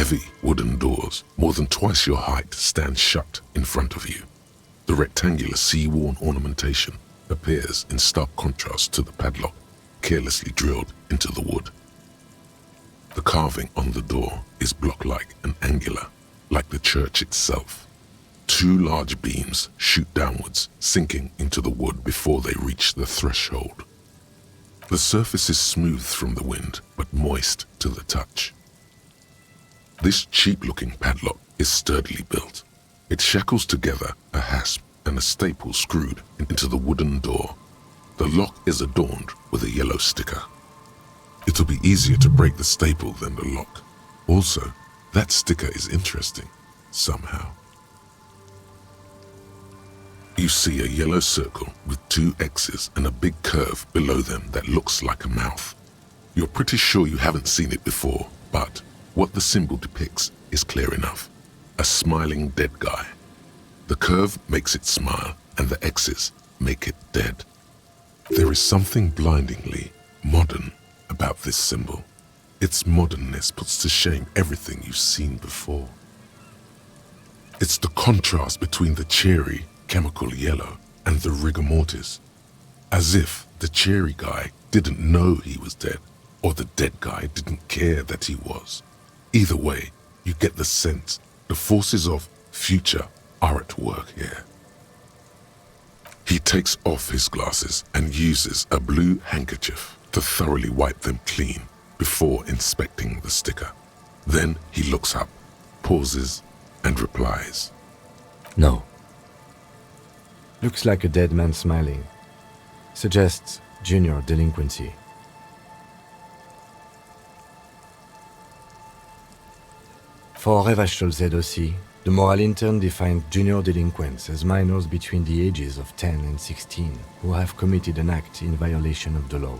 Heavy wooden doors, more than twice your height, stand shut in front of you. The rectangular sea-worn ornamentation appears in stark contrast to the padlock, carelessly drilled into the wood. The carving on the door is block-like and angular, like the church itself. Two large beams shoot downwards, sinking into the wood before they reach the threshold. The surface is smooth from the wind, but moist to the touch. This cheap-looking padlock is sturdily built. It shackles together a hasp and a staple screwed into the wooden door. The lock is adorned with a yellow sticker. It'll be easier to break the staple than the lock. Also, that sticker is interesting, somehow. You see a yellow circle with two X's and a big curve below them that looks like a mouth. You're pretty sure you haven't seen it before, but what the symbol depicts is clear enough. A smiling dead guy. The curve makes it smile, and the X's make it dead. There is something blindingly modern about this symbol. Its modernness puts to shame everything you've seen before. It's the contrast between the cheery, chemical yellow and the rigor mortis. As if the cheery guy didn't know he was dead, or the dead guy didn't care that he was. Either way, you get the sense the forces of future are at work here. He takes off his glasses and uses a blue handkerchief to thoroughly wipe them clean before inspecting the sticker. Then he looks up, pauses, and replies. No. Looks like a dead man smiling. Suggests junior delinquency. For Revachol ZOC, the moral intern defined junior delinquents as minors between the ages of 10 and 16 who have committed an act in violation of the law.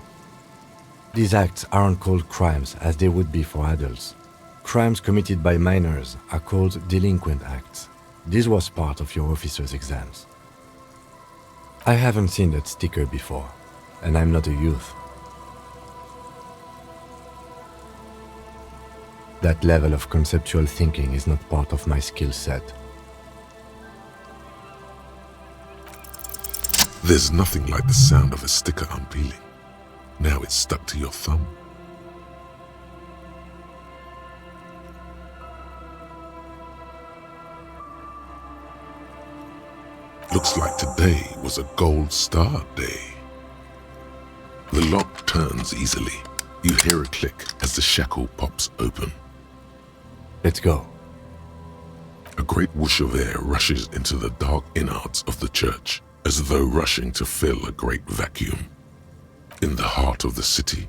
These acts aren't called crimes as they would be for adults. Crimes committed by minors are called delinquent acts. This was part of your officer's exams. I haven't seen that sticker before, and I'm not a youth. That level of conceptual thinking is not part of my skill set. There's nothing like the sound of a sticker unpeeling. Now it's stuck to your thumb. Looks like today was a gold star day. The lock turns easily. You hear a click as the shackle pops open. Let's go. A great whoosh of air rushes into the dark innards of the church, as though rushing to fill a great vacuum. In the heart of the city,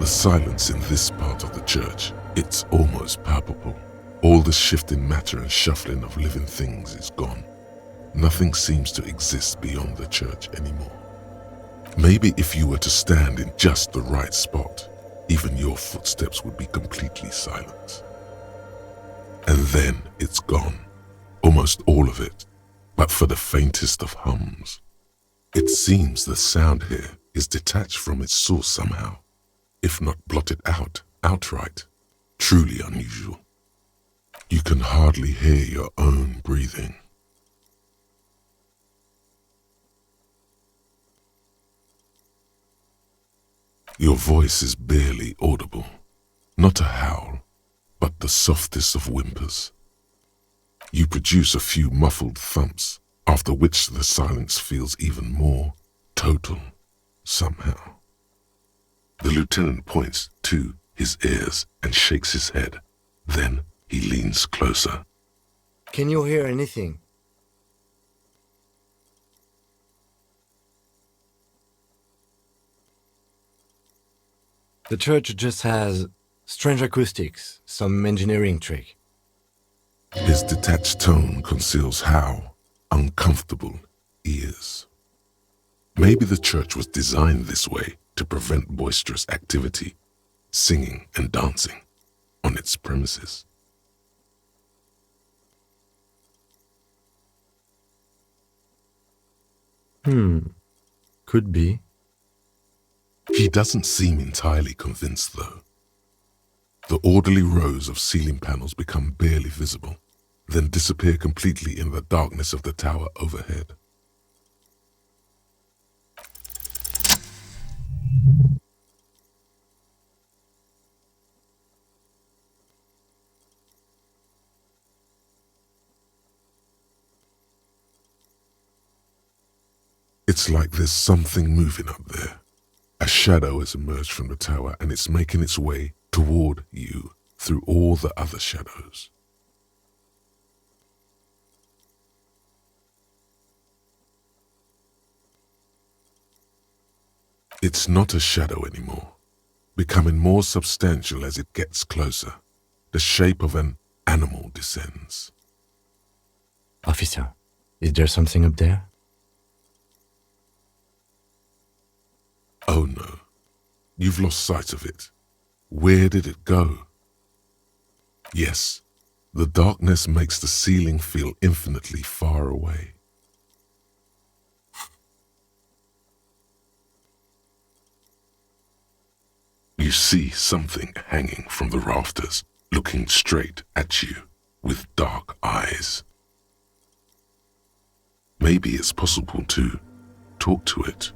the silence in this part of the church, it's almost palpable. All the shifting matter and shuffling of living things is gone. Nothing seems to exist beyond the church anymore. Maybe if you were to stand in just the right spot, even your footsteps would be completely silent. And then it's gone, almost all of it, but for the faintest of hums. It seems the sound here is detached from its source somehow, if not blotted out outright. Truly unusual. You can hardly hear your own breathing. Your voice is barely audible, not a howl, but the softest of whimpers. You produce a few muffled thumps, after which the silence feels even more total, somehow. The lieutenant points to his ears and shakes his head. Then he leans closer. Can you hear anything? The church just has strange acoustics, some engineering trick. His detached tone conceals how uncomfortable he is. Maybe the church was designed this way to prevent boisterous activity, singing and dancing on its premises. Could be. He doesn't seem entirely convinced, though. The orderly rows of ceiling panels become barely visible, then disappear completely in the darkness of the tower overhead. It's like there's something moving up there. A shadow has emerged from the tower and it's making its way toward you through all the other shadows. It's not a shadow anymore, becoming more substantial as it gets closer. The shape of an animal descends. Officer, is there something up there? Oh no, you've lost sight of it. Where did it go? Yes, the darkness makes the ceiling feel infinitely far away. You see something hanging from the rafters, looking straight at you with dark eyes. Maybe it's possible to talk to it.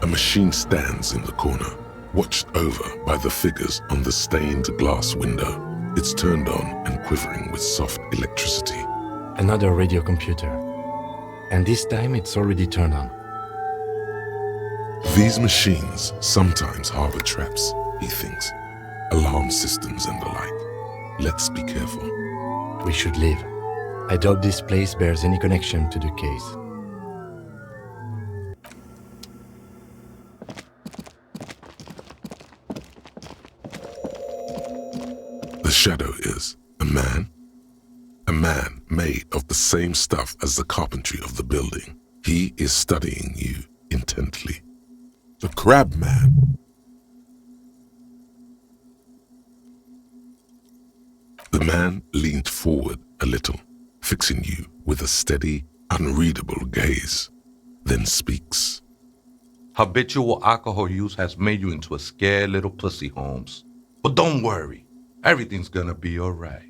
A machine stands in the corner, watched over by the figures on the stained glass window. It's turned on and quivering with soft electricity. Another radio computer. And this time it's already turned on. These machines sometimes harbor traps, he thinks. Alarm systems and the like. Let's be careful. We should leave. I doubt this place bears any connection to the case. The shadow is a man made of the same stuff as the carpentry of the building. He is studying you intently. The crab man. The man leaned forward a little, fixing you with a steady, unreadable gaze, then speaks. Habitual alcohol use has made you into a scared little pussy, Holmes. But don't worry, everything's gonna be alright.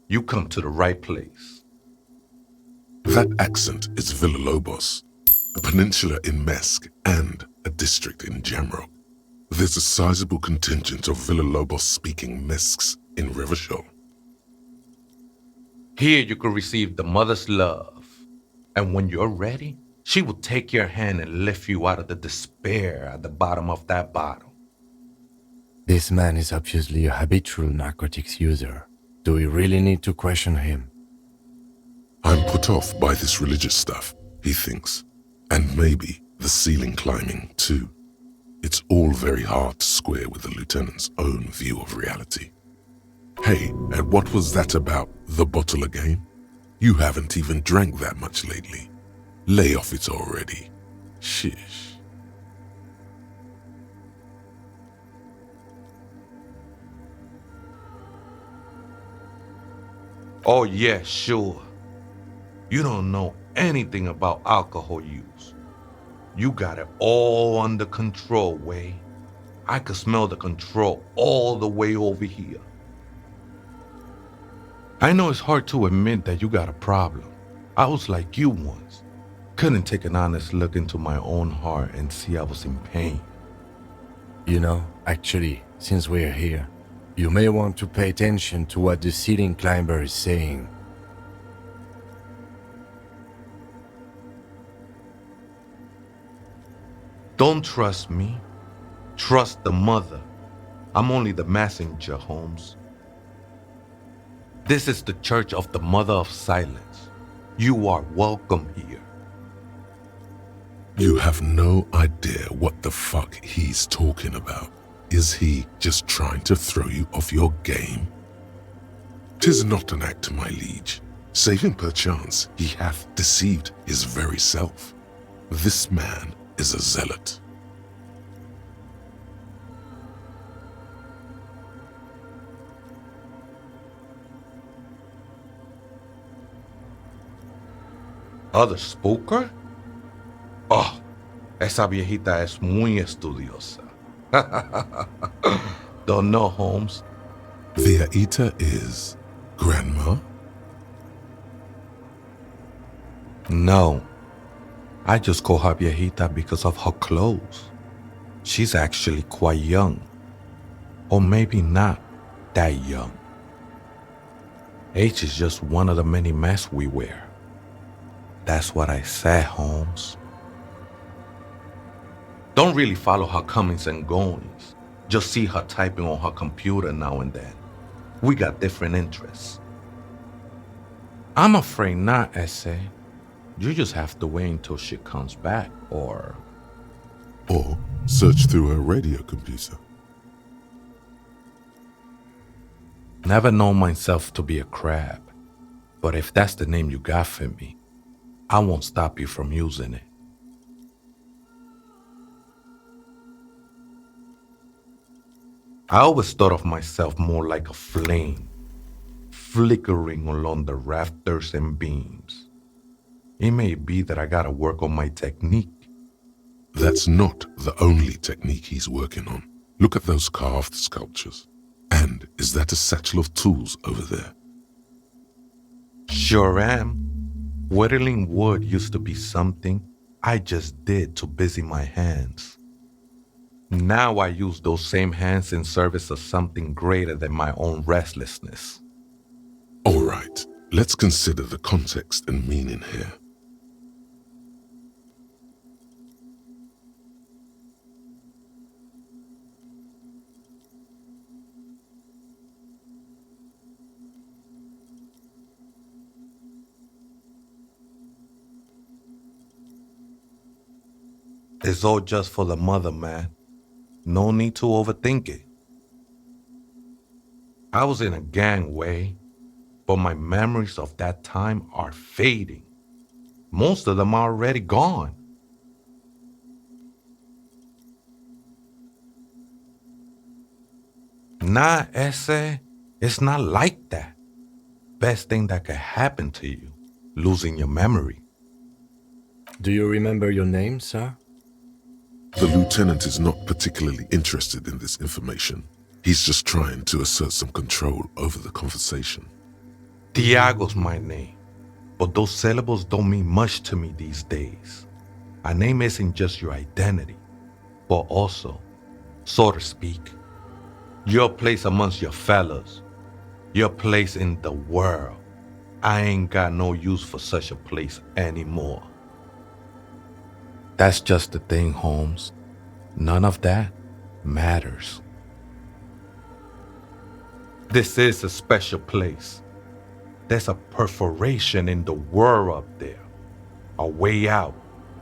You come to the right place. That accent is Villalobos, a peninsula in Mesk and a district in Jamrock. There's a sizable contingent of Villalobos-speaking Mesks in Riverdale. Here you can receive the mother's love. And when you're ready, she will take your hand and lift you out of the despair at the bottom of that bottle. This man is obviously a habitual narcotics user. Do we really need to question him? I'm put off by this religious stuff, he thinks. And maybe the ceiling climbing, too. It's all very hard to square with the lieutenant's own view of reality. Hey, and what was that about the bottle again? You haven't even drank that much lately. Lay off it already. Shish. Oh yeah, sure. You don't know anything about alcohol use. You got it all under control, Way. I could smell the control all the way over here. I know it's hard to admit that you got a problem. I was like you once. Couldn't take an honest look into my own heart and see I was in pain. You know, actually, since we're here, you may want to pay attention to what the ceiling climber is saying. Don't trust me. Trust the mother. I'm only the messenger, Holmes. This is the Church of the Mother of Silence. You are welcome here. You have no idea what the fuck he's talking about. Is he just trying to throw you off your game? 'Tis not an act, my liege, save him perchance he hath deceived his very self. This man is a zealot. Other spooker? Oh, esa viejita es muy estudiosa. Don't know, Holmes. Viejita is grandma? No. I just call her viejita because of her clothes. She's actually quite young. Or maybe not that young. Age is just one of the many masks we wear. That's what I said, Holmes. Don't really follow her comings and goings. Just see her typing on her computer now and then. We got different interests. I'm afraid not, Essay. You just have to wait until she comes back, or search through her radio computer. Never known myself to be a crab. But if that's the name you got for me, I won't stop you from using it. I always thought of myself more like a flame, flickering along the rafters and beams. It may be that I gotta work on my technique. That's not the only technique he's working on. Look at those carved sculptures. And is that a satchel of tools over there? Sure am. Whittling wood used to be something I just did to busy my hands. Now I use those same hands in service of something greater than my own restlessness. All right, let's consider the context and meaning here. It's all just for the mother, man. No need to overthink it. I was in a gangway, but my memories of that time are fading. Most of them are already gone. Nah, Ese, it's not like that. Best thing that could happen to you, losing your memory. Do you remember your name, sir? The lieutenant is not particularly interested in this information. He's just trying to assert some control over the conversation. Tiago's my name, but those syllables don't mean much to me these days. A name isn't just your identity, but also, so to speak, your place amongst your fellows, your place in the world. I ain't got no use for such a place anymore. That's just the thing, Holmes. None of that matters. This is a special place. There's a perforation in the world up there, a way out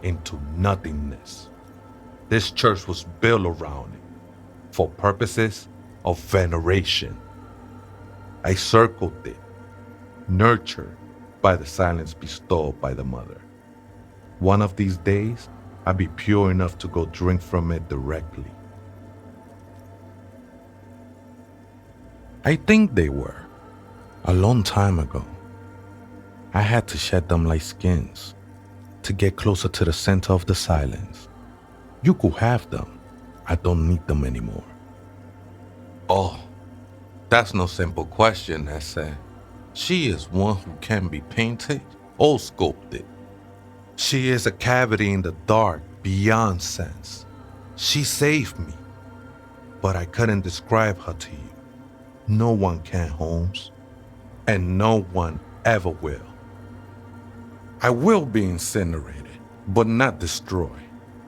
into nothingness. This church was built around it for purposes of veneration. I circled it, nurtured by the silence bestowed by the mother. One of these days, I'd be pure enough to go drink from it directly. I think they were. A long time ago. I had to shed them like skins to get closer to the center of the silence. You could have them. I don't need them anymore. Oh, that's no simple question, I said. She is one who can be painted or sculpted. She is a cavity in the dark beyond sense. She saved me, but I couldn't describe her to you. No one can, Holmes, and no one ever will. I will be incinerated, but not destroyed.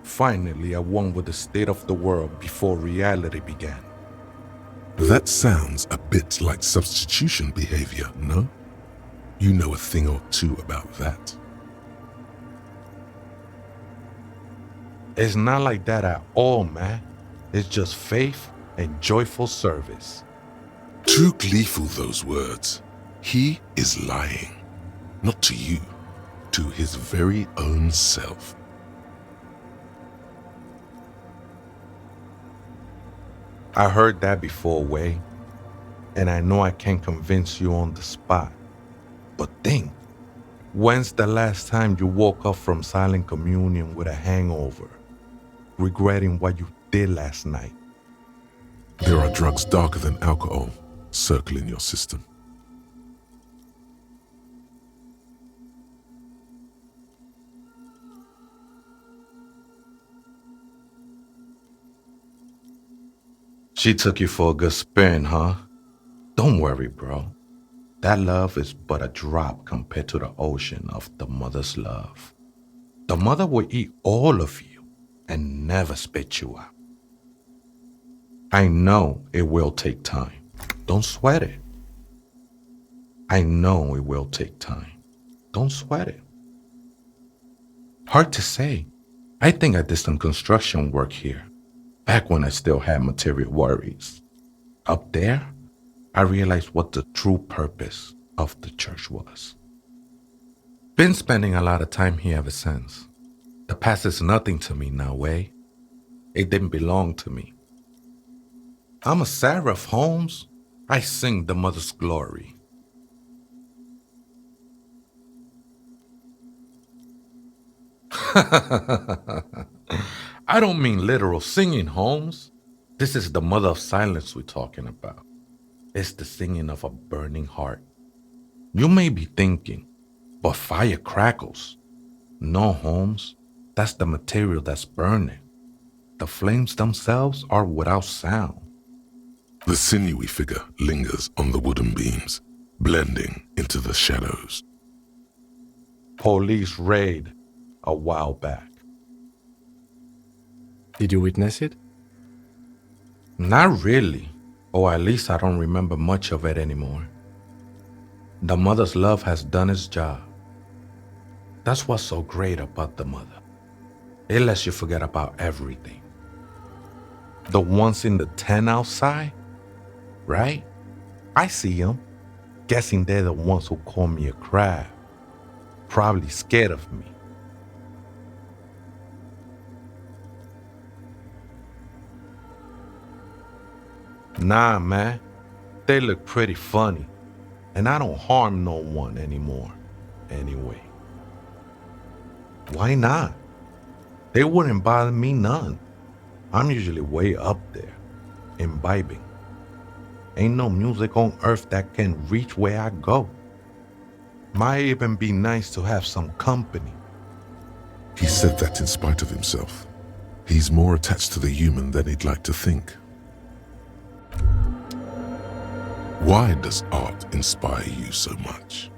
Finally, I won with the state of the world before reality began. That sounds a bit like substitution behavior, no? You know a thing or two about that. It's not like that at all, man. It's just faith and joyful service. Too gleeful, those words. He is lying. Not to you, to his very own self. I heard that before, Way, and I know I can't convince you on the spot. But think, when's the last time you woke up from silent communion with a hangover, regretting what you did last night? There are drugs darker than alcohol circling your system. She took you for a good spin, huh? Don't worry, bro. That love is but a drop compared to the ocean of the mother's love. The mother will eat all of you and never spit you out. I know it will take time. Don't sweat it. I know it will take time. Don't sweat it. Hard to say. I think I did some construction work here, back when I still had material worries. Up there, I realized what the true purpose of the church was. Been spending a lot of time here ever since. The past is nothing to me now, Way. It didn't belong to me. I'm a seraph, Holmes. I sing the mother's glory. I don't mean literal singing, Holmes. This is the mother of silence we're talking about. It's the singing of a burning heart. You may be thinking, but fire crackles. No, Holmes. That's the material that's burning. The flames themselves are without sound. The sinewy figure lingers on the wooden beams, blending into the shadows. Police raid a while back. Did you witness it? Not really, or at least I don't remember much of it anymore. The mother's love has done its job. That's what's so great about the mother. It lets you forget about everything. The ones in the tent outside, right? I see them, guessing they're the ones who call me a crab. Probably scared of me. Nah, man. They look pretty funny. And I don't harm no one anymore. Anyway. Why not? They wouldn't bother me none. I'm usually way up there, imbibing. Ain't no music on earth that can reach where I go. Might even be nice to have some company. He said that in spite of himself. He's more attached to the human than he'd like to think. Why does art inspire you so much?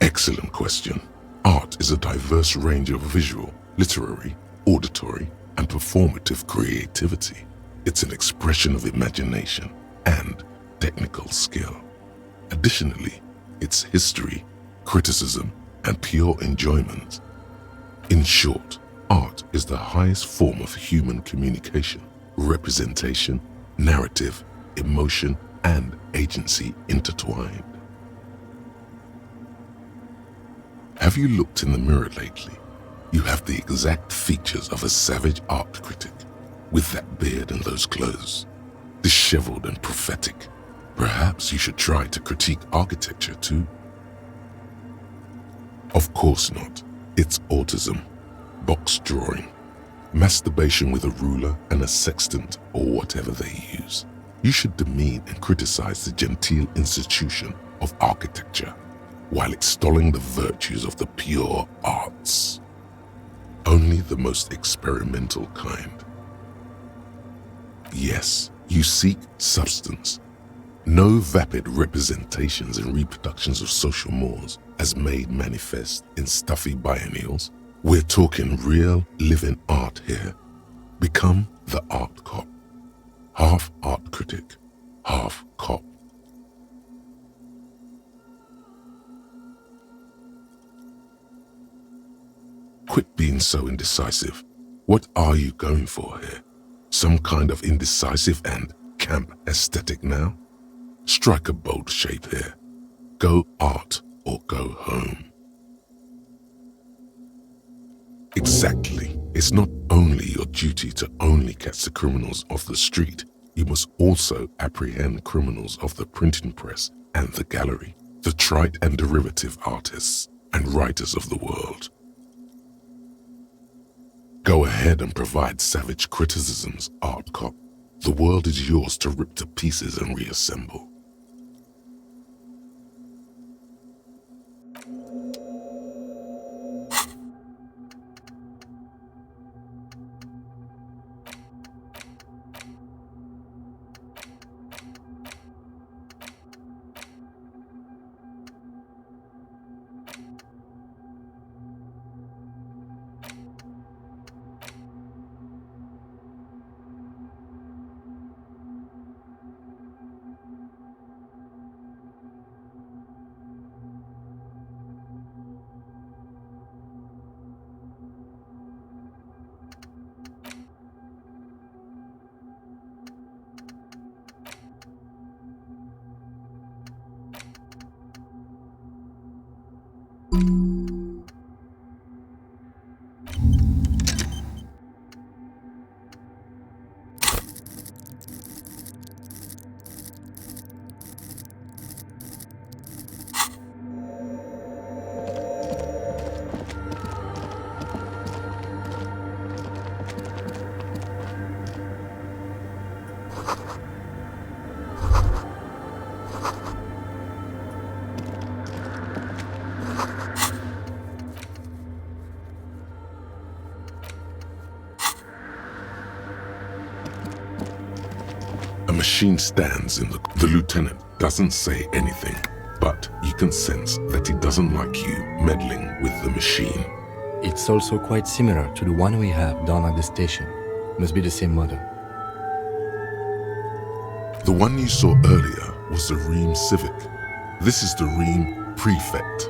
Excellent question. Art is a diverse range of visual, literary, auditory, and performative creativity. It's an expression of imagination and technical skill. Additionally, it's history, criticism, and pure enjoyment. In short, art is the highest form of human communication, representation, narrative, emotion, and agency intertwined. Have you looked in the mirror lately? You have the exact features of a savage art critic, with that beard and those clothes, disheveled and prophetic. Perhaps you should try to critique architecture too. Of course not. It's autism, box drawing, masturbation with a ruler and a sextant or whatever they use. You should demean and criticize the genteel institution of architecture while extolling the virtues of the pure arts. Only the most experimental kind. Yes, you seek substance. No vapid representations and reproductions of social mores as made manifest in stuffy biennials. We're talking real, living art here. Become the art cop. Half art critic, half cop. Quit being so indecisive. What are you going for here? Some kind of indecisive and camp aesthetic now? Strike a bold shape here. Go art or go home. Exactly. It's not only your duty to only catch the criminals off the street, you must also apprehend criminals of the printing press and the gallery, the trite and derivative artists and writers of the world. Go ahead and provide savage criticisms, art cop. The world is yours to rip to pieces and reassemble. A machine stands in the lieutenant doesn't say anything, but you can sense that he doesn't like you meddling with the machine. It's also quite similar to the one we have down at the station. Must be the same model. The one you saw earlier was the Ream Civic. This is the Ream Prefect,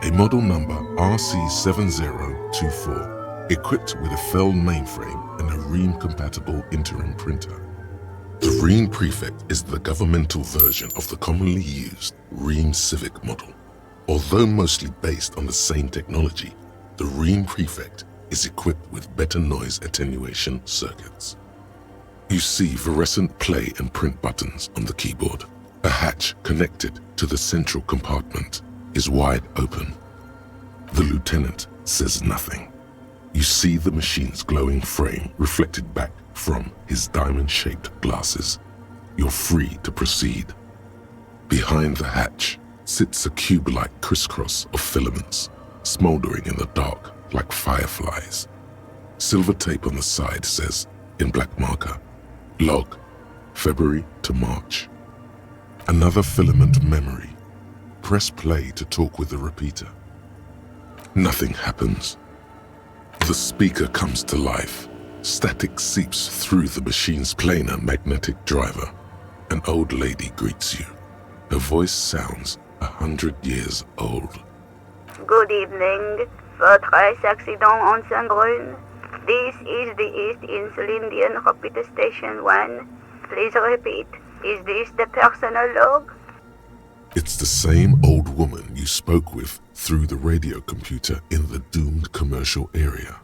a model number RC7024, equipped with a Feld mainframe and a Ream-compatible interim printer. The Ream Prefect is the governmental version of the commonly used Ream Civic model. Although mostly based on the same technology, the Ream Prefect is equipped with better noise attenuation circuits. You see fluorescent play and print buttons on the keyboard. A hatch connected to the central compartment is wide open. The lieutenant says nothing. You see the machine's glowing frame reflected back from his diamond-shaped glasses. You're free to proceed. Behind the hatch sits a cube-like crisscross of filaments, smoldering in the dark like fireflies. Silver tape on the side says, in black marker, log, February to March. Another filament memory. Press play to talk with the repeater. Nothing happens. The speaker comes to life. Static seeps through the machine's planar magnetic driver. An old lady greets you. Her voice sounds 100 years old. Good evening. Votre accident on Saint-Brun. This is the East Insulindian Repeater Station 1. Please repeat. Is this the personal log? It's the same old woman you spoke with through the radio computer in the doomed commercial area.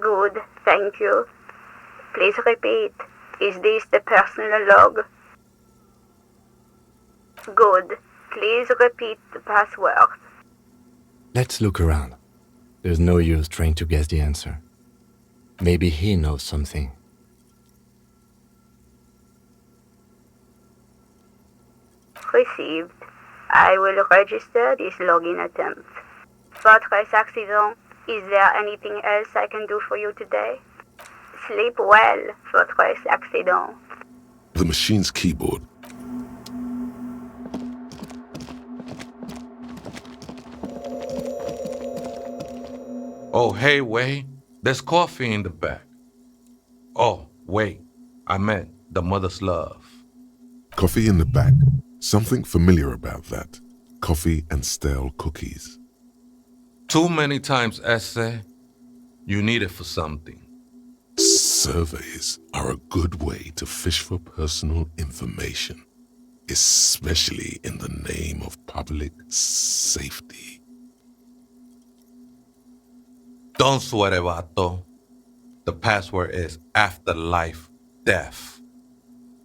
Good, thank you. Please repeat. Is this the personal log? Good. Please repeat the password. Let's look around. There's no use trying to guess the answer. Maybe he knows something. Received. I will register this login attempt. Votre accident. Is there anything else I can do for you today? Sleep well, votre accident. The machine's keyboard. Oh, hey, Wei, there's coffee in the back. Oh, wait, I meant the mother's love. Coffee in the back. Something familiar about that. Coffee and stale cookies. Too many times, essay. You need it for something. Surveys are a good way to fish for personal information, especially in the name of public safety. Don't sweat it, vato. The password is afterlife death.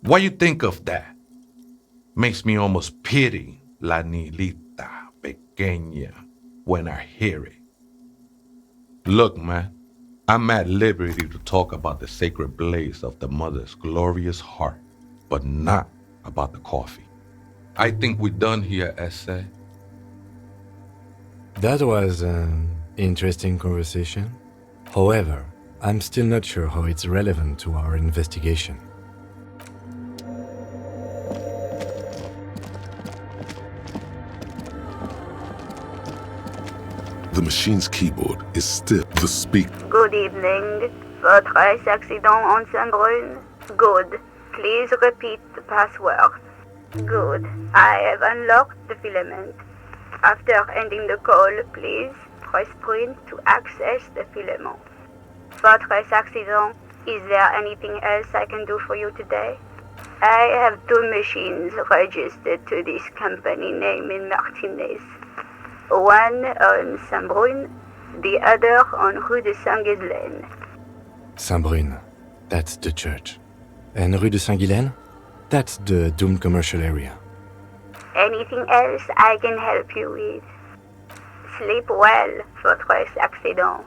What you think of that? Makes me almost pity la niñita pequeña when I hear it. Look, man, I'm at liberty to talk about the sacred blaze of the mother's glorious heart, but not about the coffee. I think we're done here, essay. That was an interesting conversation. However, I'm still not sure how it's relevant to our investigation. The machine's keyboard is still the speak. Good evening. Votre accident on Saint-Brun. Good. Please repeat the password. Good. I have unlocked the filament. After ending the call, please press print to access the filament. Votre accident. Is there anything else I can do for you today? I have 2 machines registered to this company name in Martinez. One on Saint-Brun, the other on Rue de Saint-Ghislaine. Saint-Brun, that's the church. And Rue de Saint-Ghislaine? That's the doomed commercial area. Anything else I can help you with? Sleep well, votre accident.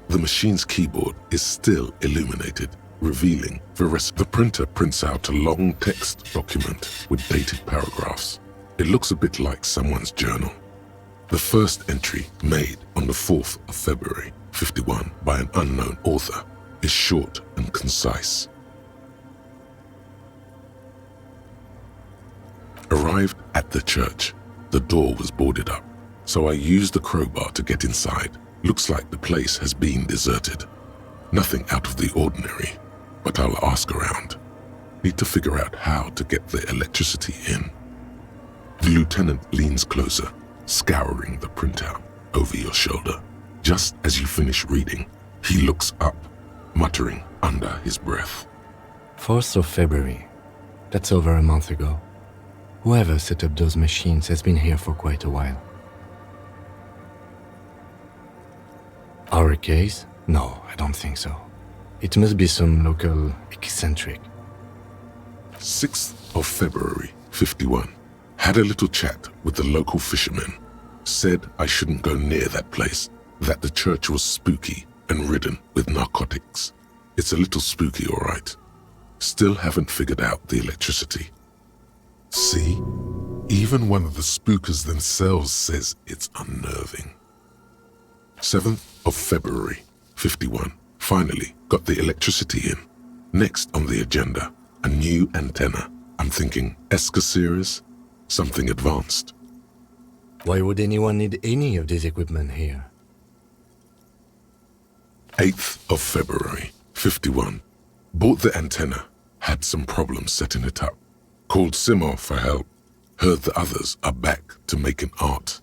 The machine's keyboard is still illuminated, revealing the printer prints out a long text document with dated paragraphs. It looks a bit like someone's journal. The first entry, made on the 4th of February, 51, by an unknown author, is short and concise. Arrived at the church. The door was boarded up, so I used the crowbar to get inside. Looks like the place has been deserted. Nothing out of the ordinary, but I'll ask around. Need to figure out how to get the electricity in. The lieutenant leans closer, scouring the printout over your shoulder. Just as you finish reading, he looks up, muttering under his breath. 4th of February. That's over a month ago. Whoever set up those machines has been here for quite a while. Our case? No, I don't think so. It must be some local eccentric. 6th of February, 51. Had a little chat with the local fishermen. Said I shouldn't go near that place, that the church was spooky and ridden with narcotics. It's a little spooky, all right. Still haven't figured out the electricity. See? Even one of the spookers themselves says it's unnerving. 7th of February, 51. Finally got the electricity in. Next on the agenda, a new antenna. I'm thinking Esca series. something advanced. Why would anyone need any of this equipment here? 8th of February, 51. Bought the antenna, had some problems setting it up. Called Simon for help. Heard the others are back to making art.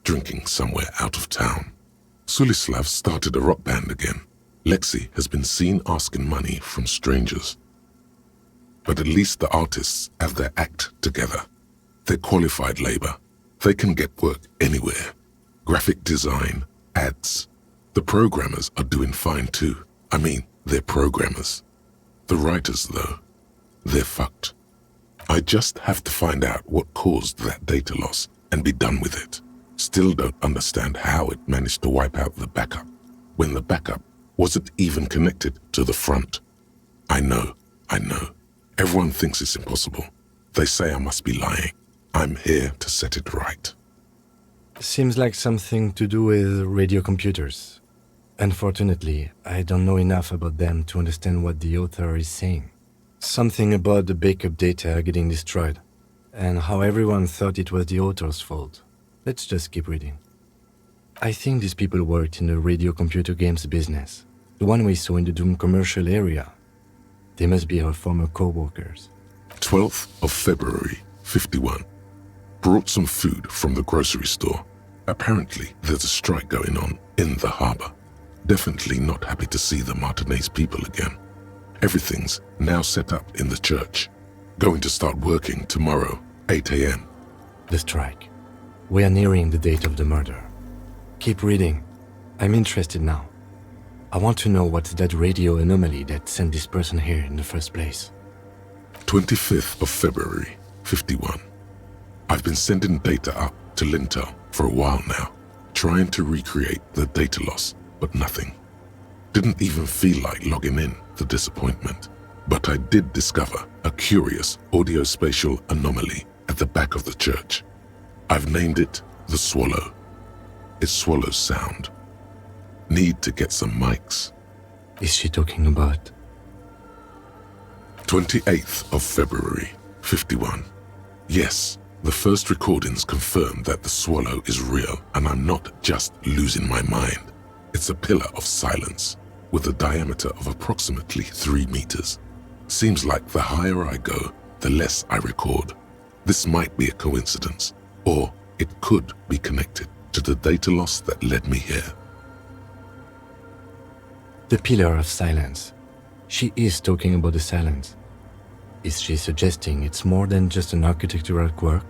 Drinking somewhere out of town. Sulislav started a rock band again. Lexi has been seen asking money from strangers. But at least the artists have their act together. They're qualified labor. They can get work anywhere. Graphic design, ads. The programmers are doing fine too. I mean, they're programmers. The writers, though, they're fucked. I just have to find out what caused that data loss and be done with it. Still don't understand how it managed to wipe out the backup, when the backup wasn't even connected to the front. I know. Everyone thinks it's impossible. They say I must be lying. I'm here to set it right. Seems like something to do with radio computers. Unfortunately, I don't know enough about them to understand what the author is saying. Something about the backup data getting destroyed, and how everyone thought it was the author's fault. Let's just keep reading. I think these people worked in the radio computer games business, the one we saw in the Doom commercial area. They must be our former co-workers. 12th of February, 51. Brought some food from the grocery store. Apparently, there's a strike going on in the harbor. Definitely not happy to see the Martinez people again. Everything's now set up in the church. Going to start working tomorrow, 8 a.m. The strike. We are nearing the date of the murder. Keep reading. I'm interested now. I want to know what's that radio anomaly that sent this person here in the first place. 25th of February, 51. I've been sending data up to Lintel for a while now, trying to recreate the data loss, but nothing. Didn't even feel like logging in, the disappointment. But I did discover a curious audio-spatial anomaly at the back of the church. I've named it the Swallow. It swallows sound. Need to get some mics. Is she talking about? 28th of February, 51. Yes, the first recordings confirm that the swallow is real and I'm not just losing my mind. It's a pillar of silence with a diameter of approximately 3 meters. Seems like the higher I go, the less I record. This might be a coincidence, or it could be connected to the data loss that led me here. The pillar of silence. She is talking about the silence. Is she suggesting it's more than just an architectural quirk?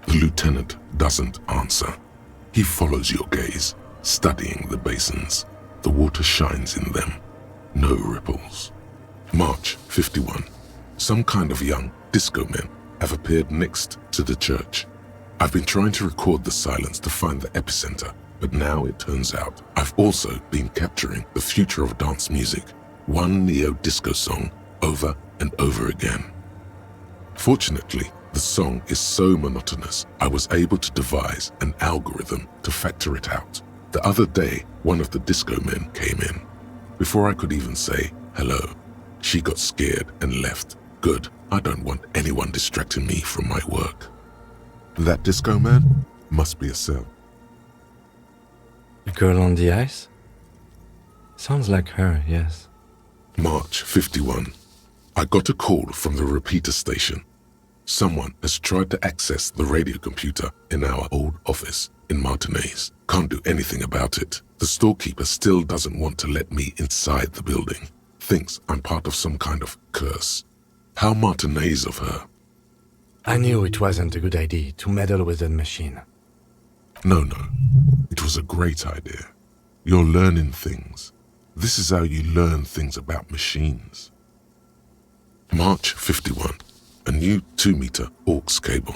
The lieutenant doesn't answer. He follows your gaze, studying the basins. The water shines in them. No ripples. March 51. Some kind of young disco men have appeared next to the church. I've been trying to record the silence to find the epicenter, but now it turns out I've also been capturing the future of dance music, one neo-disco song over and over again. Fortunately, the song is so monotonous, I was able to devise an algorithm to factor it out. The other day, one of the disco men came in. Before I could even say hello, she got scared and left. Good, I don't want anyone distracting me from my work. That disco man must be a cell. The girl on the ice? Sounds like her, yes. March 51. I got a call from the repeater station. Someone has tried to access the radio computer in our old office in Martinez. Can't do anything about it. The storekeeper still doesn't want to let me inside the building. Thinks I'm part of some kind of curse. How Martinez of her. I knew it wasn't a good idea to meddle with that machine. No. It was a great idea. You're learning things. This is how you learn things about machines. March 51. A new 2-meter aux cable.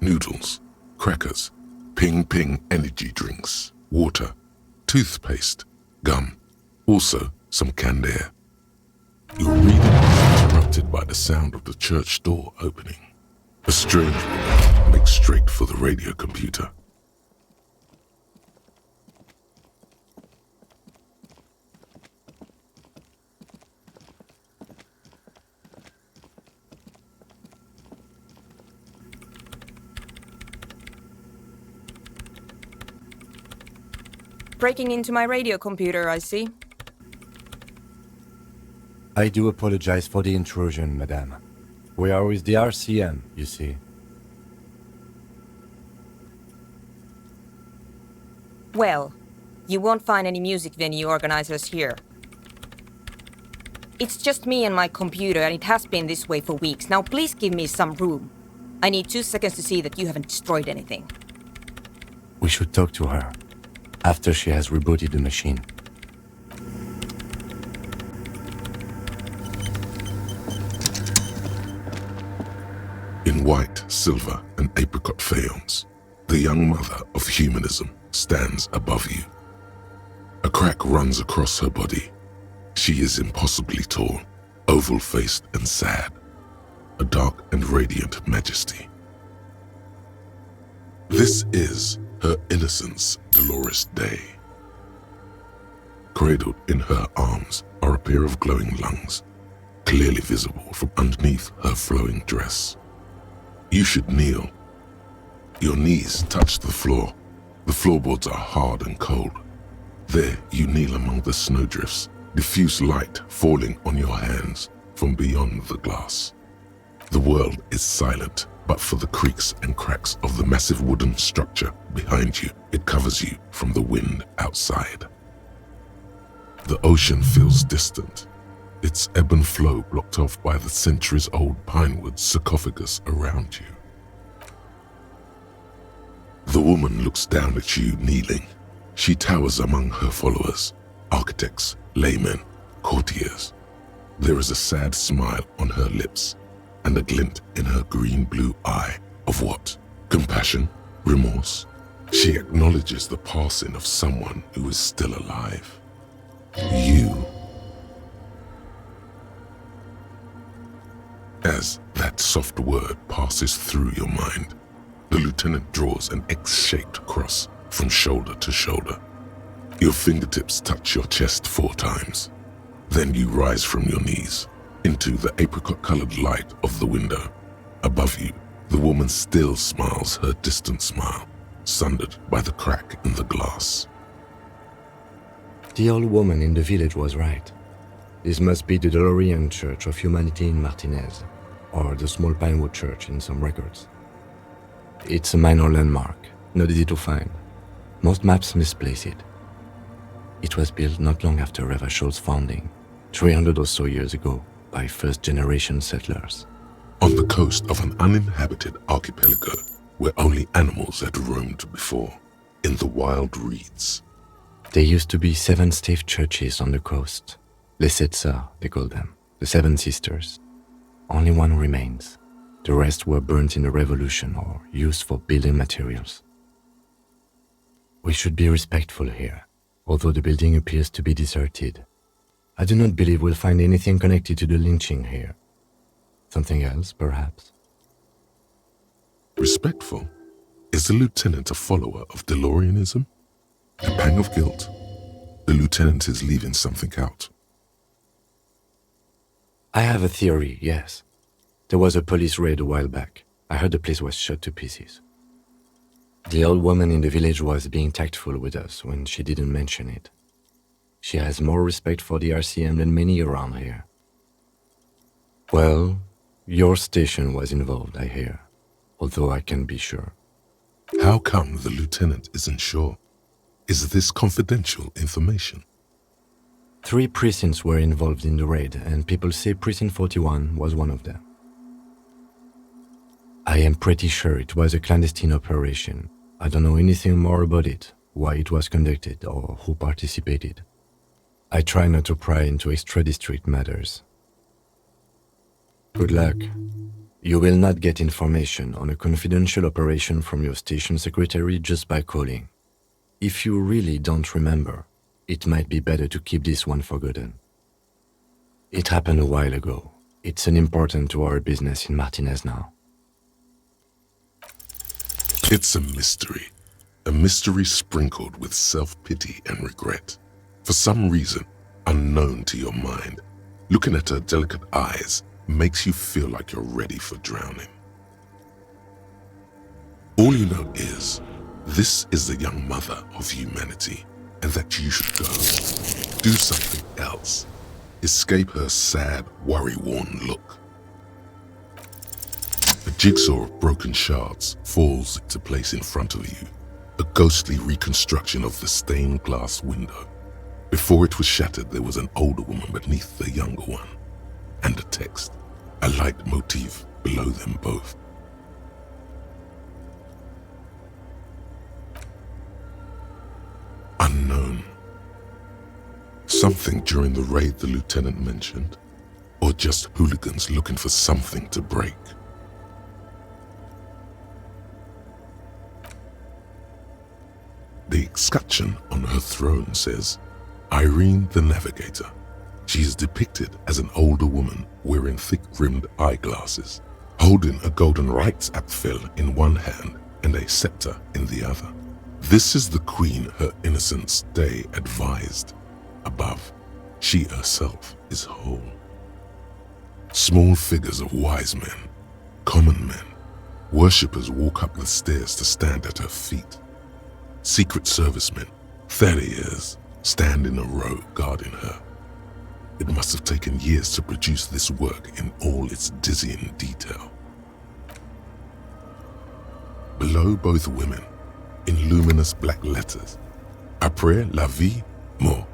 Noodles. Crackers. Ping energy drinks. Water. Toothpaste. Gum. Also some canned air. Your reading is interrupted by the sound of the church door opening. A strange woman makes straight for the radio computer. Breaking into my radio computer, I see. I do apologize for the intrusion, madame. We are with the RCM, you see. Well, you won't find any music venue organizers here. It's just me and my computer, and it has been this way for weeks. Now please give me some room. I need 2 seconds to see that you haven't destroyed anything. We should talk to her after she has rebooted the machine. In white, silver, and apricot faience, the young mother of humanism stands above you. A crack runs across her body. She is impossibly tall, oval-faced and sad, a dark and radiant majesty. This is her innocence, Dolores Day. Cradled in her arms are a pair of glowing lungs, clearly visible from underneath her flowing dress. You should kneel. Your knees touch the floor. The floorboards are hard and cold. There you kneel among the snowdrifts, diffuse light falling on your hands from beyond the glass. The world is silent, but for the creaks and cracks of the massive wooden structure behind you, it covers you from the wind outside. The ocean feels distant, its ebb and flow blocked off by the centuries-old pinewood sarcophagus around you. The woman looks down at you kneeling. She towers among her followers, architects, laymen, courtiers. There is a sad smile on her lips and a glint in her green-blue eye of what? Compassion? Remorse? She acknowledges the passing of someone who is still alive. You. As that soft word passes through your mind, the lieutenant draws an X-shaped cross from shoulder to shoulder. Your fingertips touch your chest 4 times. Then you rise from your knees into the apricot-colored light of the window. Above you, the woman still smiles her distant smile, sundered by the crack in the glass. The old woman in the village was right. This must be the DeLorean Church of Humanity in Martinez, or the small Pinewood Church in some records. It's a minor landmark, not easy to find. Most maps misplace it. It was built not long after Revachol's founding, 300 or so years ago, by first-generation settlers. On the coast of an uninhabited archipelago where only animals had roamed before, in the wild reeds. There used to be 7 stave churches on the coast. Les Sept Sœurs, they call them, the 7 sisters. Only one remains. The rest were burnt in the revolution or used for building materials. We should be respectful here, although the building appears to be deserted. I do not believe we'll find anything connected to the lynching here. Something else, perhaps? Respectful? Is the lieutenant a follower of DeLoreanism? A pang of guilt? The lieutenant is leaving something out. I have a theory, yes. There was a police raid a while back. I heard the place was shot to pieces. The old woman in the village was being tactful with us when she didn't mention it. She has more respect for the RCM than many around here. Well, your station was involved, I hear, although I can't be sure. How come the lieutenant isn't sure? Is this confidential information? 3 precincts were involved in the raid, and people say Precinct 41 was one of them. I am pretty sure it was a clandestine operation. I don't know anything more about it, why it was conducted, or who participated. I try not to pry into extra-district matters. Good luck. You will not get information on a confidential operation from your station secretary just by calling. If you really don't remember, it might be better to keep this one forgotten. It happened a while ago. It's unimportant to our business in Martinez now. It's a mystery sprinkled with self-pity and regret. For some reason, unknown to your mind, looking at her delicate eyes makes you feel like you're ready for drowning. All you know is, this is the young mother of humanity, and that you should go. Do something else. Escape her sad, worry-worn look. A jigsaw of broken shards falls into place in front of you, a ghostly reconstruction of the stained glass window. Before it was shattered, there was an older woman beneath the younger one, and a text, a light motif below them both. Unknown. Something during the raid the lieutenant mentioned, or just hooligans looking for something to break. The escutcheon on her throne says, Irene the Navigator. She is depicted as an older woman wearing thick-rimmed eyeglasses, holding a golden rights apfel in one hand and a scepter in the other. This is the queen her innocence day advised. Above, she herself is whole. Small figures of wise men, common men, worshippers walk up the stairs to stand at her feet. Secret servicemen, Theriers, stand in a row guarding her. It must have taken years to produce this work in all its dizzying detail. Below both women, in luminous black letters, Après la vie, mort.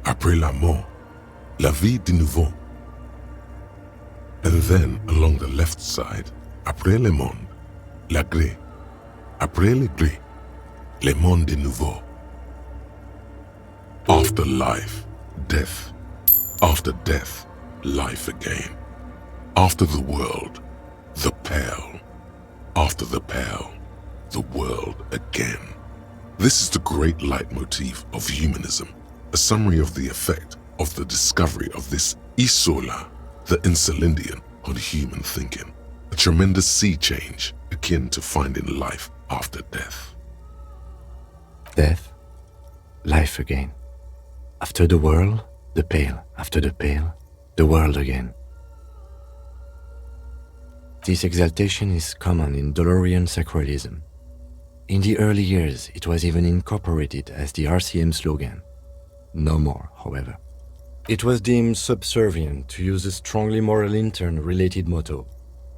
Après la mort, la vie de nouveau. And then, along the left side, Après le monde, la gré. Après le gré, le monde de nouveau. After life, death. After death, life again. After the world, the pale. After the pale, the world again. This is the great leitmotif of humanism, a summary of the effect of the discovery of this isola, the Insulindian, on human thinking, a tremendous sea change akin to finding life after death. Death, life again. After the world, the pale. After the pale, the world again. This exaltation is common in Dolorian sacralism. In the early years, it was even incorporated as the RCM slogan. No more, however. It was deemed subservient to use a strongly moral intern-related motto.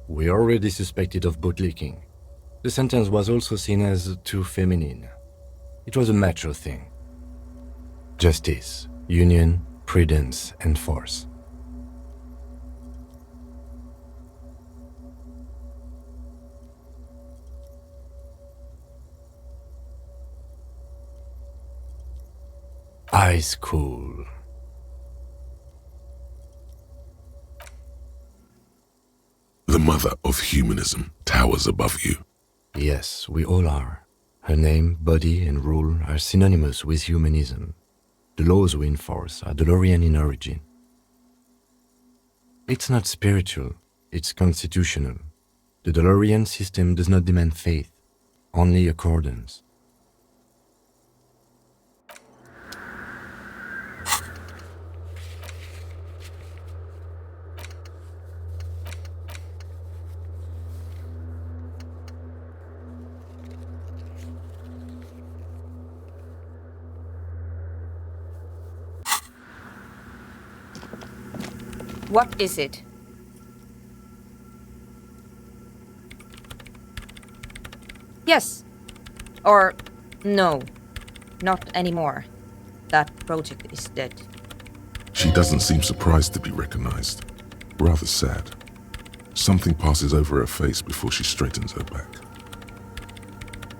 We already suspected of bootlicking. The sentence was also seen as too feminine. It was a macho thing. Justice, union, prudence, and force. Eyes cool. The mother of humanism towers above you. Yes, we all are. Her name, body, and rule are synonymous with humanism. The laws we enforce are Dolorian in origin. It's not spiritual, it's constitutional. The Dolorian system does not demand faith, only accordance. What is it? Yes. Or no. Not anymore. That project is dead. She doesn't seem surprised to be recognized. Rather sad. Something passes over her face before she straightens her back.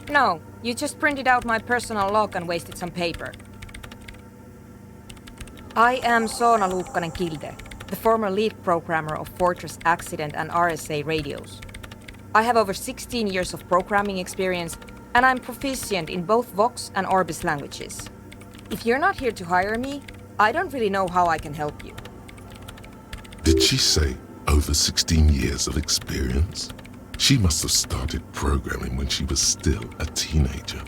No, you just printed out my personal log and wasted some paper. I am Soona Luukkanen-Kilde, the former lead programmer of Fortress Accident and RSA radios. I have over 16 years of programming experience, and I'm proficient in both Vox and Orbis languages. If you're not here to hire me, I don't really know how I can help you. Did she say over 16 years of experience? She must have started programming when she was still a teenager.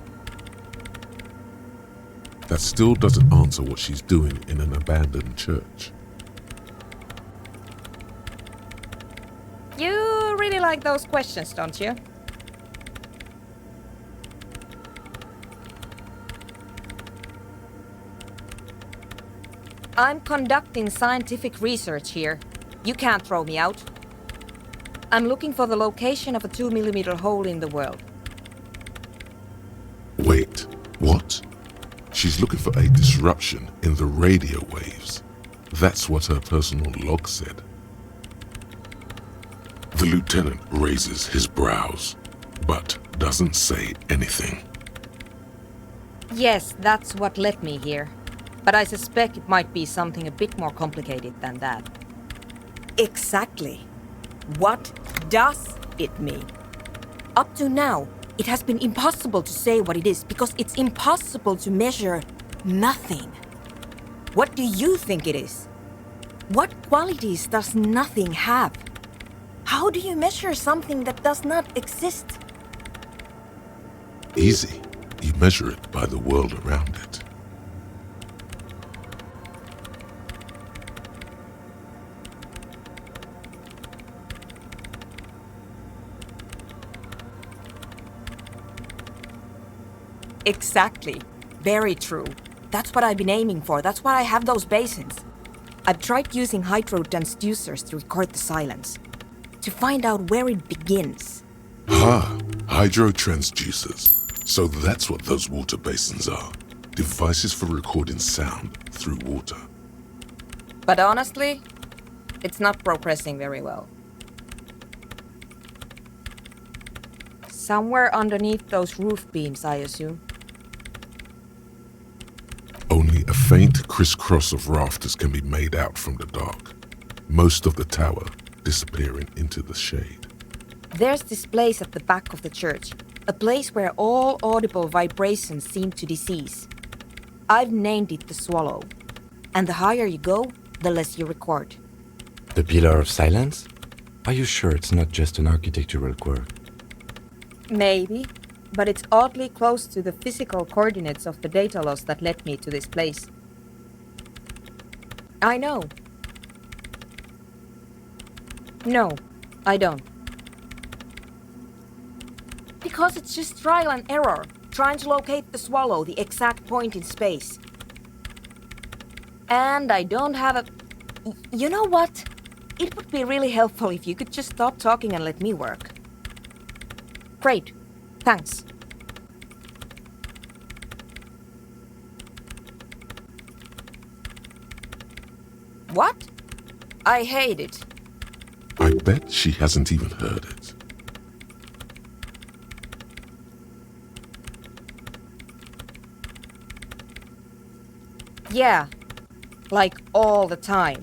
That still doesn't answer what she's doing in an abandoned church. You really like those questions, don't you? I'm conducting scientific research here. You can't throw me out. I'm looking for the location of a 2mm hole in the world. Wait, what? She's looking for a disruption in the radio waves. That's what her personal log said. The lieutenant raises his brows, but doesn't say anything. Yes, that's what led me here. But I suspect it might be something a bit more complicated than that. Exactly. What does it mean? Up to now, it has been impossible to say what it is because it's impossible to measure nothing. What do you think it is? What qualities does nothing have? How do you measure something that does not exist? Easy. You measure it by the world around it. Exactly. Very true. That's what I've been aiming for. That's why I have those basins. I've tried using hydro transducers to record the silence, to find out where it begins. Hydro transducers. So that's what those water basins are. Devices for recording sound through water. But honestly, it's not progressing very well. Somewhere underneath those roof beams, I assume. Only a faint crisscross of rafters can be made out from the dark. Most of the tower disappearing into the shade. There's this place at the back of the church, a place where all audible vibrations seem to decease. I've named it the Swallow. And the higher you go, the less you record. The Pillar of Silence? Are you sure it's not just an architectural quirk? Maybe, but it's oddly close to the physical coordinates of the data loss that led me to this place. I know. No, I don't. Because it's just trial and error, trying to locate the Swallow, the exact point in space. And I don't have a... You know what? It would be really helpful if you could just stop talking and let me work. Great. Thanks. What? I hate it. I bet she hasn't even heard it. Yeah, like all the time.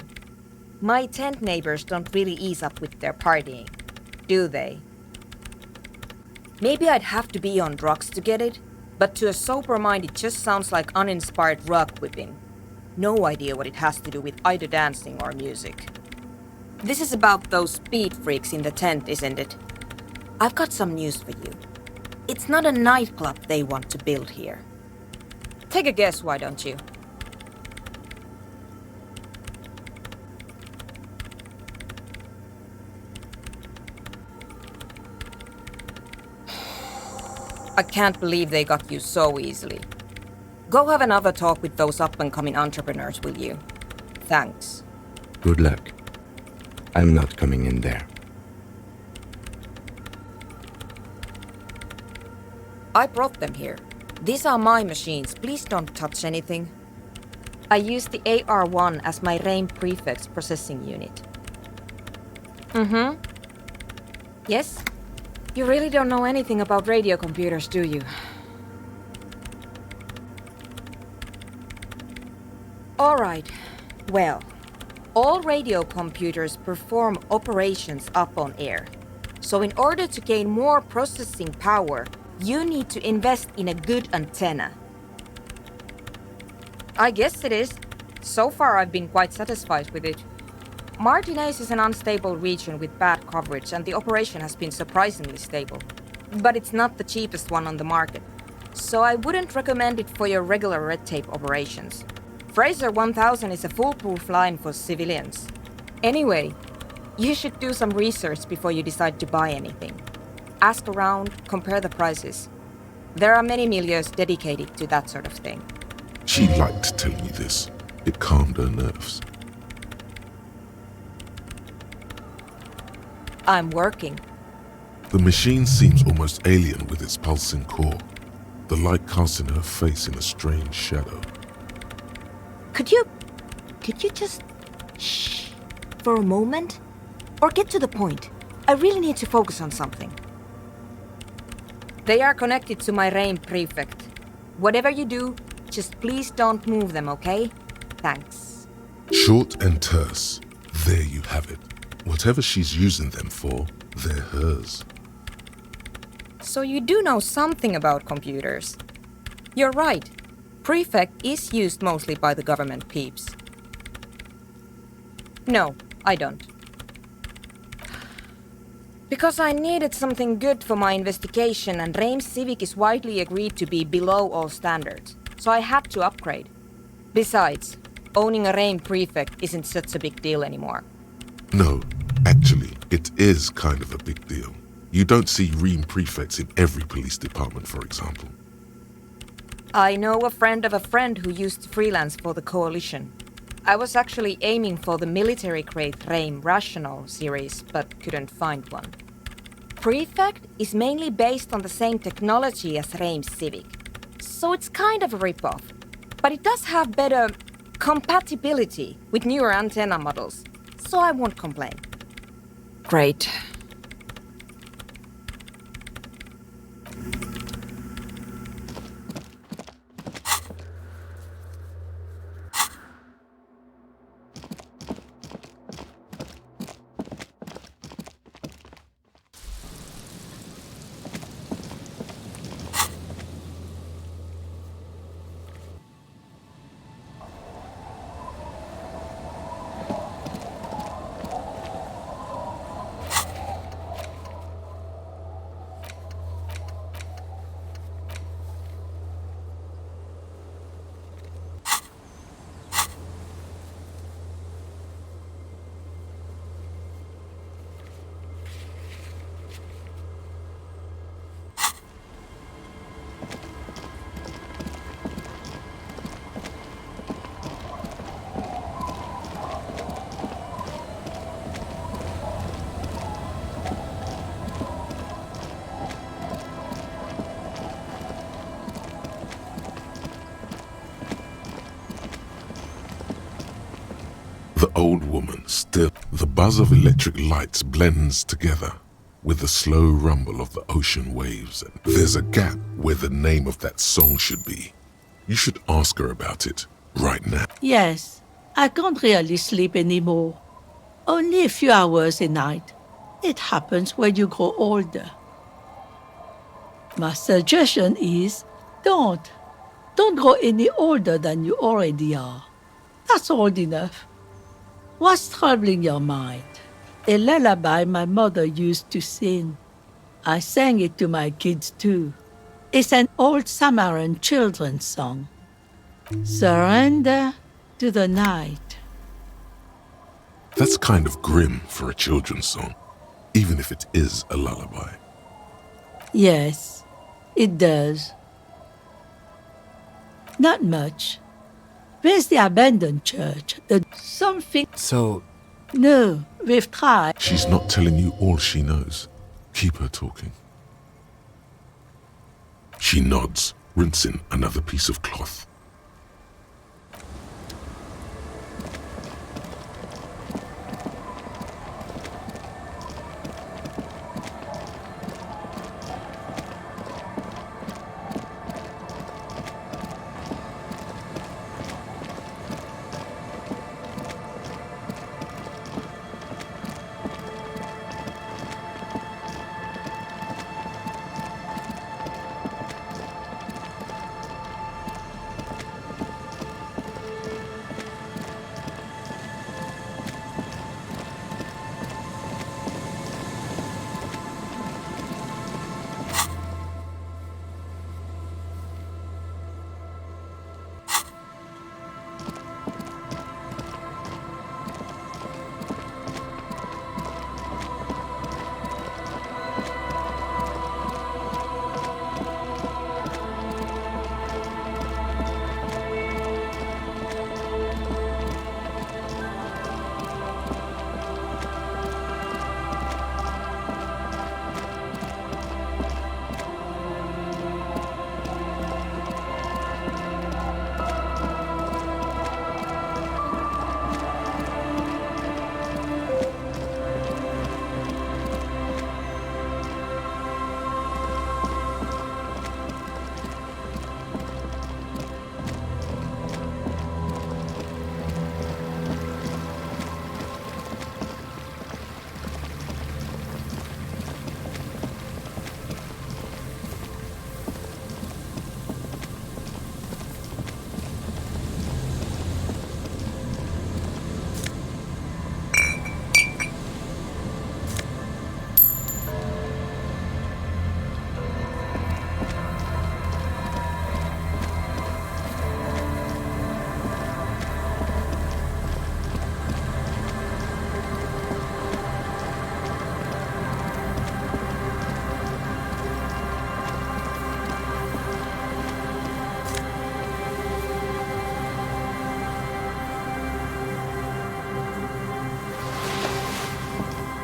My tent neighbors don't really ease up with their partying, do they? Maybe I'd have to be on drugs to get it, but to a sober mind it just sounds like uninspired rug whipping. No idea what it has to do with either dancing or music. This is about those speed freaks in the tent, isn't it? I've got some news for you. It's not a nightclub they want to build here. Take a guess, why don't you? I can't believe they got you so easily. Go have another talk with those up-and-coming entrepreneurs, will you? Thanks. Good luck. I'm not coming in there. I brought them here. These are my machines. Please don't touch anything. I use the AR-1 as my RAIN prefix processing unit. Yes? You really don't know anything about radio computers, do you? Alright. Well, all radio computers perform operations up on air. So in order to gain more processing power, you need to invest in a good antenna. I guess it is. So far I've been quite satisfied with it. Martinez is an unstable region with bad coverage and the operation has been surprisingly stable. But it's not the cheapest one on the market, so I wouldn't recommend it for your regular red tape operations. Fraser 1000 is a foolproof line for civilians. Anyway, you should do some research before you decide to buy anything. Ask around, compare the prices. There are many milieus dedicated to that sort of thing. She liked telling you this. It calmed her nerves. I'm working. The machine seems almost alien with its pulsing core, the light casting her face in a strange shadow. Could you just shh for a moment? Or get to the point? I really need to focus on something. They are connected to my RAIM prefect. Whatever you do, just please don't move them, okay? Thanks. Short and terse. There you have it. Whatever she's using them for, they're hers. So you do know something about computers. You're right. Prefect is used mostly by the government peeps. No, I don't. Because I needed something good for my investigation and RAIM Civic is widely agreed to be below all standards, so I had to upgrade. Besides, owning a RAIM prefect isn't such a big deal anymore. No, actually, it is kind of a big deal. You don't see RAIM prefects in every police department, for example. I know a friend of a friend who used to freelance for the Coalition. I was actually aiming for the military-grade RAIM Rational series, but couldn't find one. Prefect is mainly based on the same technology as RAIM Civic, so it's kind of a rip-off. But it does have better compatibility with newer antenna models, so I won't complain. Great. The old woman still. The buzz of electric lights blends together with the slow rumble of the ocean waves. And there's a gap where the name of that song should be. You should ask her about it right now. Yes, I can't really sleep anymore. Only a few hours a night. It happens when you grow older. My suggestion is don't grow any older than you already are. That's old enough. What's troubling your mind? A lullaby my mother used to sing. I sang it to my kids too. It's an old Samaran children's song. Surrender to the night. That's kind of grim for a children's song, even if it is a lullaby. Yes, it does. Not much. Where's the abandoned church? Something... So, No, we've tried. She's not telling you all she knows. Keep her talking. She nods, rinsing another piece of cloth.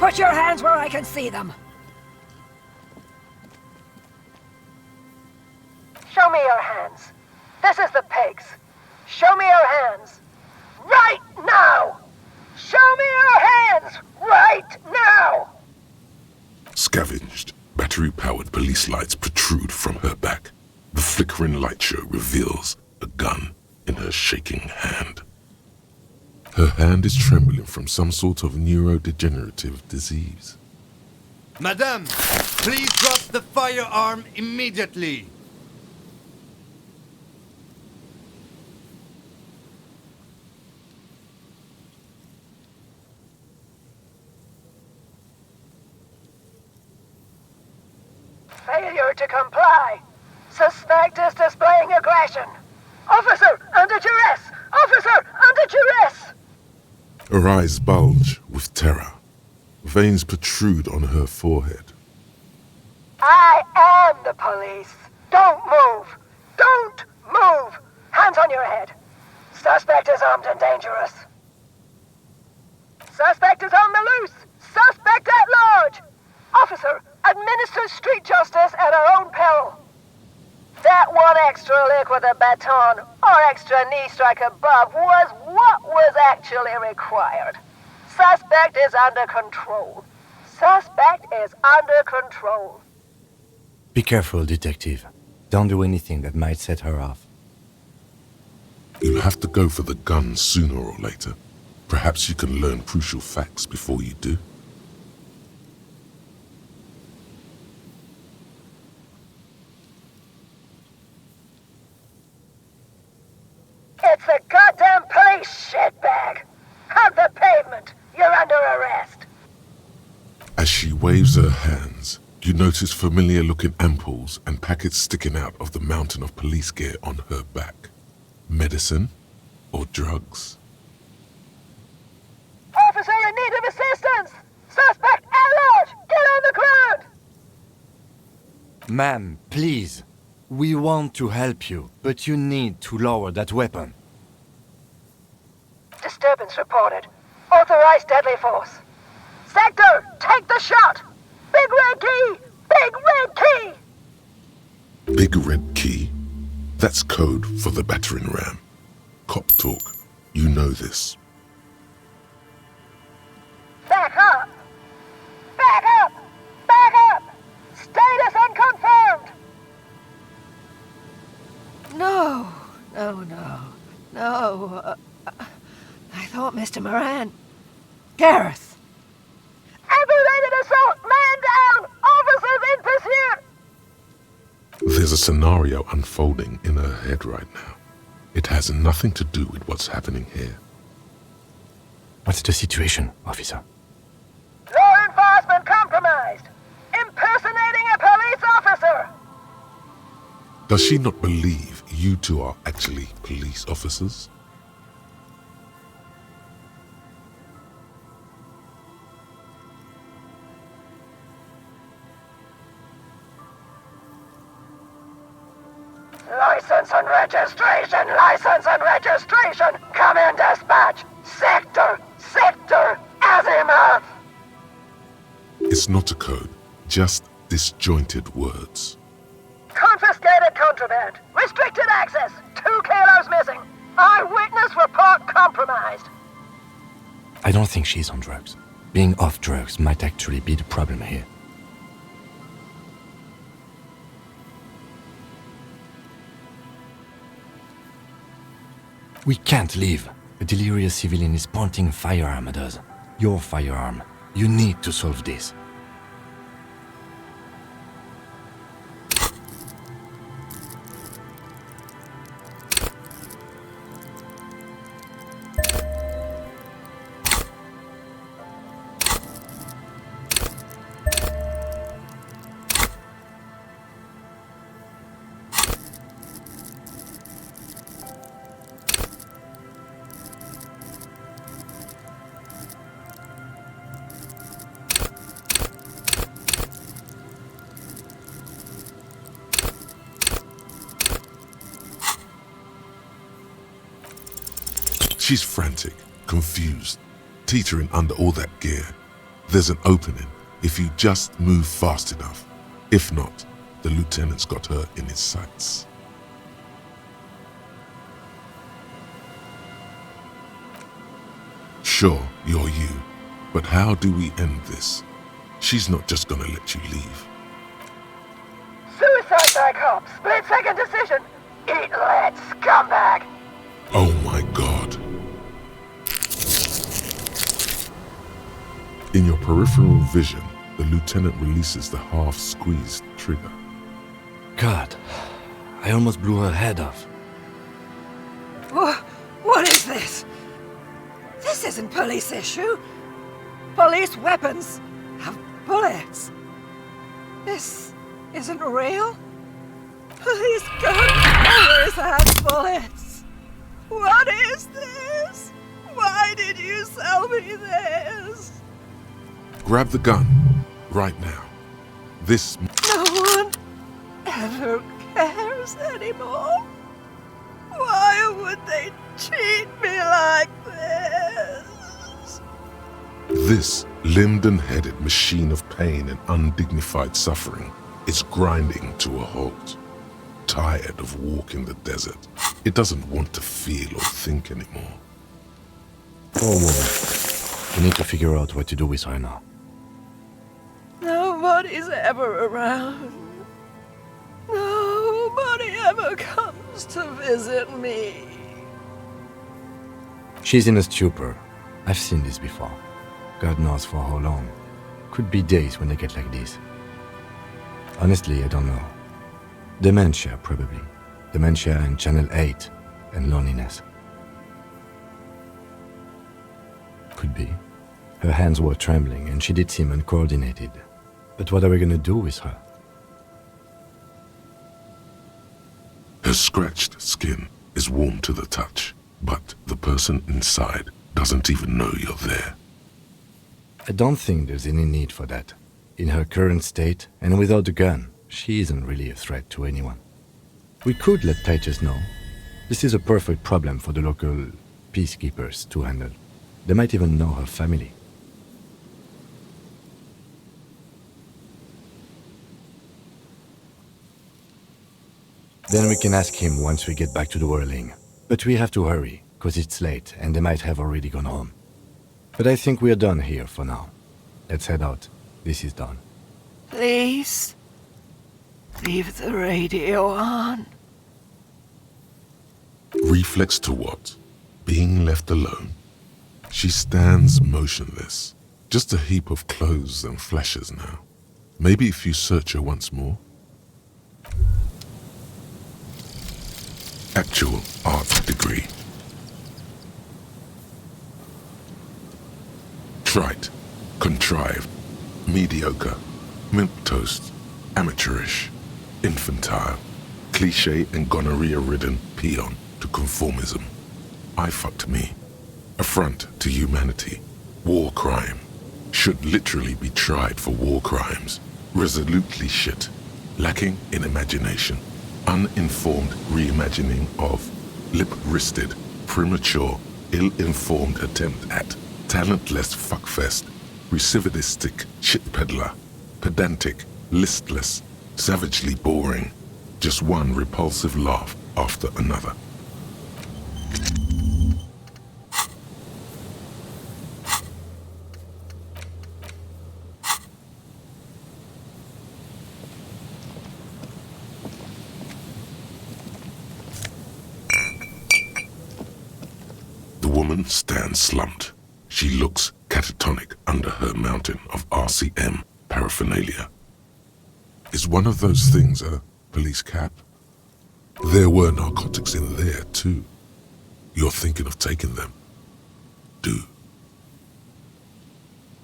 Put your hands where I can see them. Show me your hands. This is the pigs. Show me your hands. Right now! Show me your hands! Right now! Scavenged, battery-powered police lights protrude from her back. The flickering light show reveals a gun in her shaking hand. Her hand is trembling from some sort of neurodegenerative disease. Madame, please drop the firearm immediately. Failure to comply. Suspect is displaying aggression. Officer, under duress! Officer, under duress! Her eyes bulge with terror. Veins protrude on her forehead. I am the police. Don't move. Don't move. Hands on your head. Suspect is armed and dangerous. Suspect is on the loose. Suspect at large. Officer, administer street justice at our own peril. That one extra lick with a baton or extra knee strike above was what was actually required. Suspect is under control. Suspect is under control. Be careful, detective. Don't do anything that might set her off. You'll have to go for the gun sooner or later. Perhaps you can learn crucial facts before you do. It's the goddamn police, shitbag! Hug the pavement! You're under arrest! As she waves her hands, you notice familiar-looking ampoules and packets sticking out of the mountain of police gear on her back. Medicine or drugs? Officer in need of assistance! Suspect at large! Get on the ground! Ma'am, please. We want to help you, but you need to lower that weapon. Disturbance reported. Authorized deadly force. Sector, take the shot! Big red key! Big red key! Big red key? That's code for the battering ram. Cop talk. You know this. Back up! Back up! Back up! Status unconfirmed! No. I thought Mr. Moran. Gareth! Aggravated assault! Man down! Officers in pursuit! There's a scenario unfolding in her head right now. It has nothing to do with what's happening here. What's the situation, officer? Law enforcement compromised! Impersonating a police officer! Does she not believe you two are actually police officers? License and registration! License and registration! Come in, dispatch! Sector! Azimuth! It's not a code, just disjointed words. Confiscated contraband! Restricted access! 2 kilos missing! Eyewitness report compromised! I don't think she's on drugs. Being off drugs might actually be the problem here. We can't leave. A delirious civilian is pointing a firearm at us. Your firearm. You need to solve this. She's frantic, confused, teetering under all that gear. There's an opening if you just move fast enough. If not, the lieutenant's got her in his sights. Sure, you're you, but how do we end this? She's not just gonna let you leave. Suicide by cop. Split-second decision. Eat lead, scumbag. Oh my God. In your peripheral vision, the lieutenant releases the half-squeezed trigger. God, I almost blew her head off. What is this? This isn't police issue. Police weapons have bullets. This isn't real. Police guns always have bullets. What is this? Why did you sell me this? Grab the gun, right now. This... No one ever cares anymore. Why would they treat me like this? This limbed and headed machine of pain and undignified suffering is grinding to a halt. Tired of walking the desert, it doesn't want to feel or think anymore. Poor woman. We need to figure out what to do with her now. Nobody's ever around. Nobody ever comes to visit me. She's in a stupor. I've seen this before. God knows for how long. Could be days when they get like this. Honestly, I don't know. Dementia, probably. Dementia and Channel 8 and loneliness. Could be. Her hands were trembling and she did seem uncoordinated. But what are we gonna do with her? Her scratched skin is warm to the touch, but the person inside doesn't even know you're there. I don't think there's any need for that. In her current state, and without the gun, she isn't really a threat to anyone. We could let Titus know. This is a perfect problem for the local peacekeepers to handle. They might even know her family. Then we can ask him once we get back to the whirling. But we have to hurry, cause it's late and they might have already gone home. But I think we're done here for now. Let's head out. This is done. Please, leave the radio on. Reflex to what? Being left alone. She stands motionless. Just a heap of clothes and flashes now. Maybe if you search her once more. Actual art degree. Trite, contrived, mediocre, milquetoast, amateurish, infantile, cliché and gonorrhea-ridden peon to conformism. I fucked me. Affront to humanity. War crime. Should literally be tried for war crimes. Resolutely shit. Lacking in imagination. Uninformed reimagining of lip-wristed, premature, ill-informed attempt at talentless fuckfest, recidivistic shit peddler, pedantic, listless, savagely boring, just one repulsive laugh after another. The woman stands slumped. She looks catatonic under her mountain of RCM paraphernalia. Is one of those things a police cap? There were narcotics in there too. You're thinking of taking them? Do.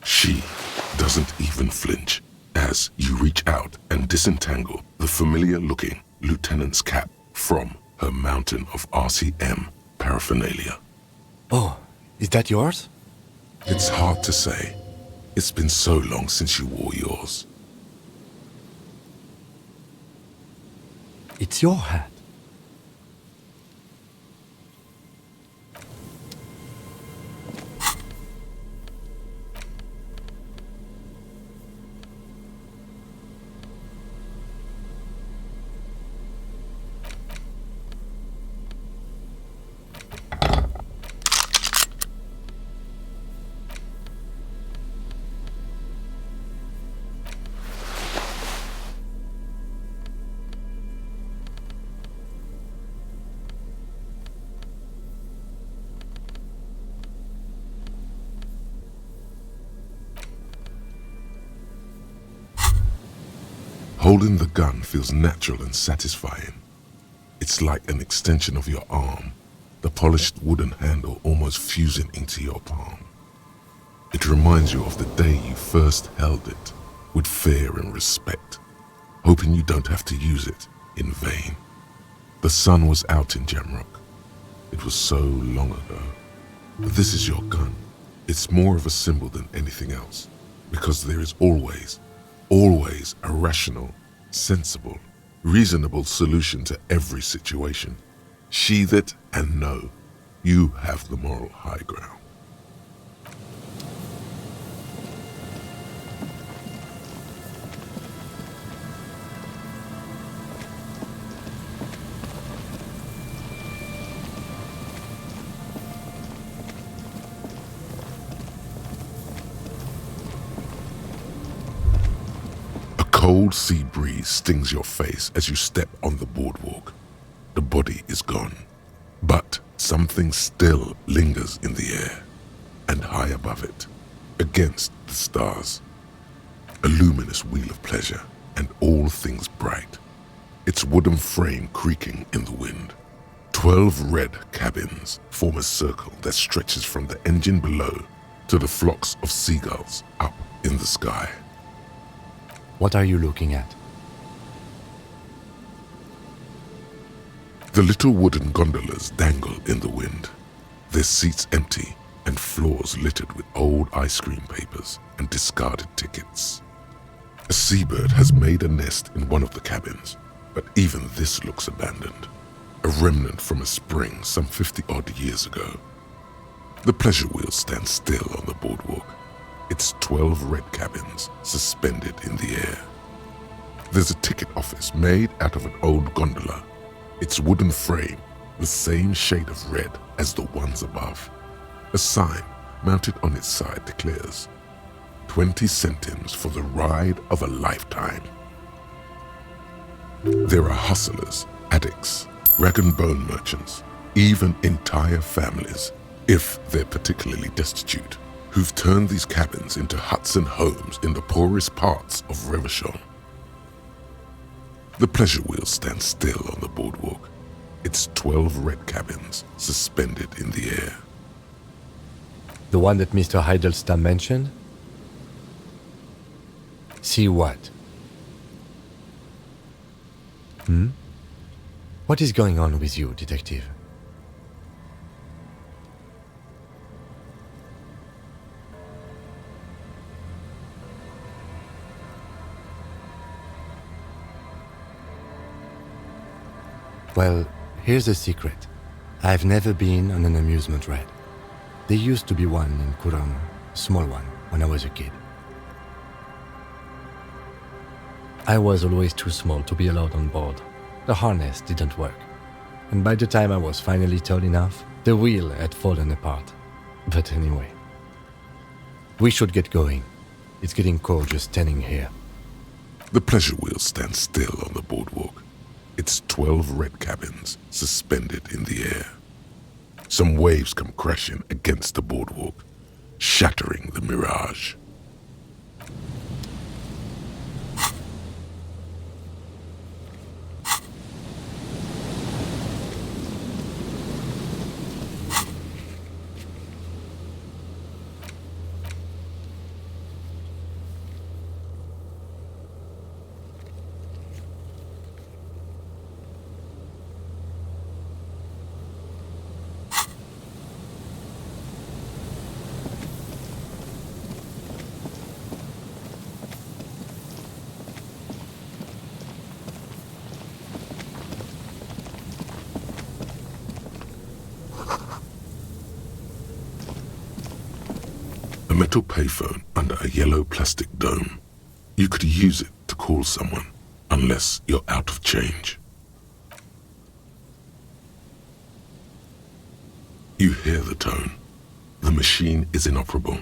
She doesn't even flinch as you reach out and disentangle the familiar-looking lieutenant's cap from her mountain of RCM paraphernalia. Oh, is that yours? It's hard to say. It's been so long since you wore yours. It's your hat. Holding the gun feels natural and satisfying. It's like an extension of your arm, the polished wooden handle almost fusing into your palm. It reminds you of the day you first held it, with fear and respect, hoping you don't have to use it in vain. The sun was out in Jamrock. It was so long ago. But this is your gun. It's more of a symbol than anything else, because there is always a rational, sensible, reasonable solution to every situation. Sheathe it and know you have the moral high ground. A cold sea breeze stings your face as you step on the boardwalk. The body is gone, but something still lingers in the air, and high above it, against the stars. A luminous wheel of pleasure, and all things bright. Its wooden frame creaking in the wind. 12 red cabins form a circle that stretches from the engine below to the flocks of seagulls up in the sky. What are you looking at? The little wooden gondolas dangle in the wind, their seats empty and floors littered with old ice cream papers and discarded tickets. A seabird has made a nest in one of the cabins, but even this looks abandoned, a remnant from a spring some 50-odd years ago. The pleasure wheel stands still on the boardwalk, its 12 red cabins suspended in the air. There's a ticket office made out of an old gondola, its wooden frame the same shade of red as the ones above. A sign mounted on its side declares, 20 centimes for the ride of a lifetime. There are hustlers, addicts, rag and bone merchants, even entire families, if they're particularly destitute, who've turned these cabins into huts and homes in the poorest parts of Revachol. The pleasure wheel stands still on the boardwalk, its 12 red cabins suspended in the air. The one that Mr. Heidelstam mentioned? See what? What is going on with you, detective? Well, here's the secret. I've never been on an amusement ride. There used to be one in Kuram, a small one, when I was a kid. I was always too small to be allowed on board. The harness didn't work. And by the time I was finally tall enough, the wheel had fallen apart. But anyway, we should get going. It's getting cold just standing here. The pleasure wheel stands still on the boardwalk, its 12 red cabins suspended in the air. Some waves come crashing against the boardwalk, shattering the mirage. A metal payphone under a yellow plastic dome. You could use it to call someone, unless you're out of change. You hear the tone. The machine is inoperable.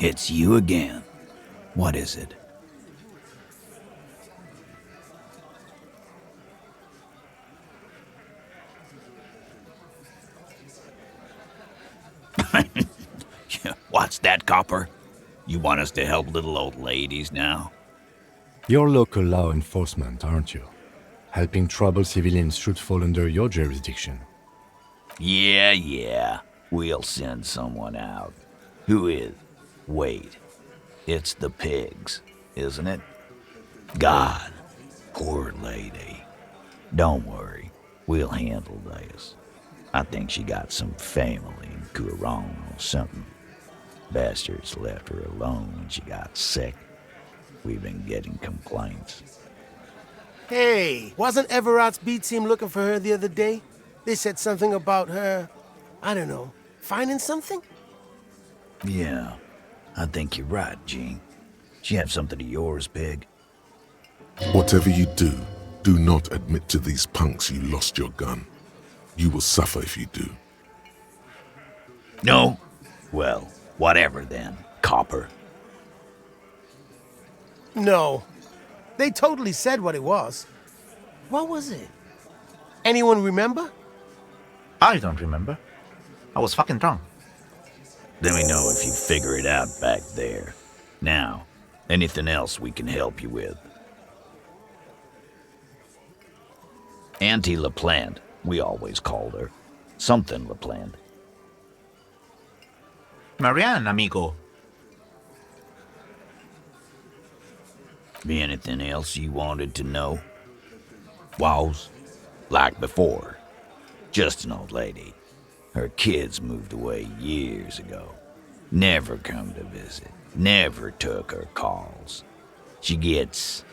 It's you again. What is it? What's that, Copper? You want us to help little old ladies now? You're local law enforcement, aren't you? Helping troubled civilians should fall under your jurisdiction. Yeah. We'll send someone out. Who is? Wait. It's the pigs, isn't it? God, poor lady. Don't worry. We'll handle this. I think she got some family in Kurong or something. Bastards left her alone when she got sick. We've been getting complaints. Hey, wasn't Everett's B team looking for her the other day? They said something about her, I don't know, finding something? Yeah, I think you're right, Gene. She have something of yours, Pig? Whatever you do, do not admit to these punks you lost your gun. You will suffer if you do. No? Well, whatever then, Copper. No. They totally said what it was. What was it? Anyone remember? I don't remember. I was fucking drunk. Let me know if you figure it out back there. Now, anything else we can help you with? Auntie LaPlante, we always called her. Something LaPlante. Marianne, amigo. Be anything else you wanted to know? Was, like before, just an old lady. Her kids moved away years ago. Never come to visit. Never took her calls. She gets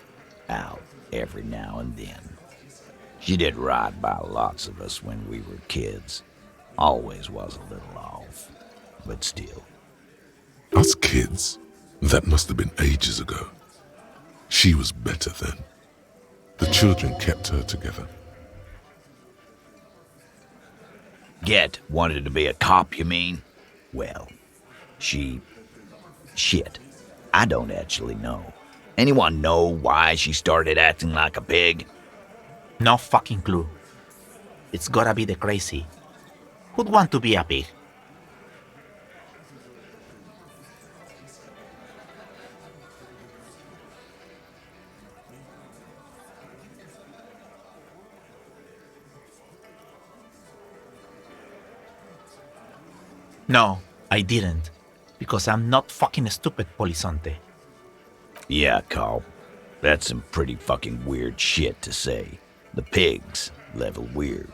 out every now and then. She did right by lots of us when we were kids. Always was a little off, but still. Us kids? That must have been ages ago. She was better then. The children kept her together. Get wanted to be a cop, you mean? Well, shit. I don't actually know. Anyone know why she started acting like a pig? No fucking clue. It's gotta be the crazy. Who'd want to be a pig? No, I didn't. Because I'm not fucking stupid, Polizonte. Yeah, Carl. That's some pretty fucking weird shit to say. The pigs level weird.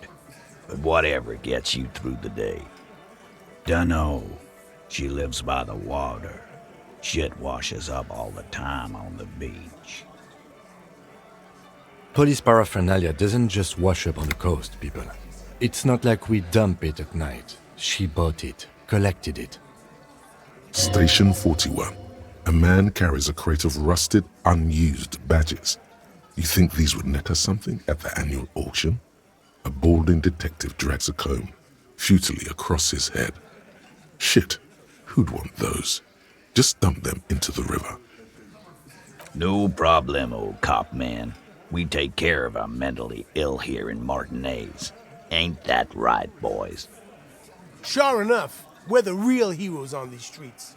But whatever gets you through the day. Dunno. She lives by the water. Shit washes up all the time on the beach. Police paraphernalia doesn't just wash up on the coast, people. It's not like we dump it at night. She bought it, collected it. Station 41. A man carries a crate of rusted, unused badges. You think these would net us something at the annual auction? A balding detective drags a comb futilely across his head. Shit, who'd want those? Just dump them into the river. No problem, old cop man. We take care of our mentally ill here in Martinez. Ain't that right, boys? Sure enough, we're the real heroes on these streets.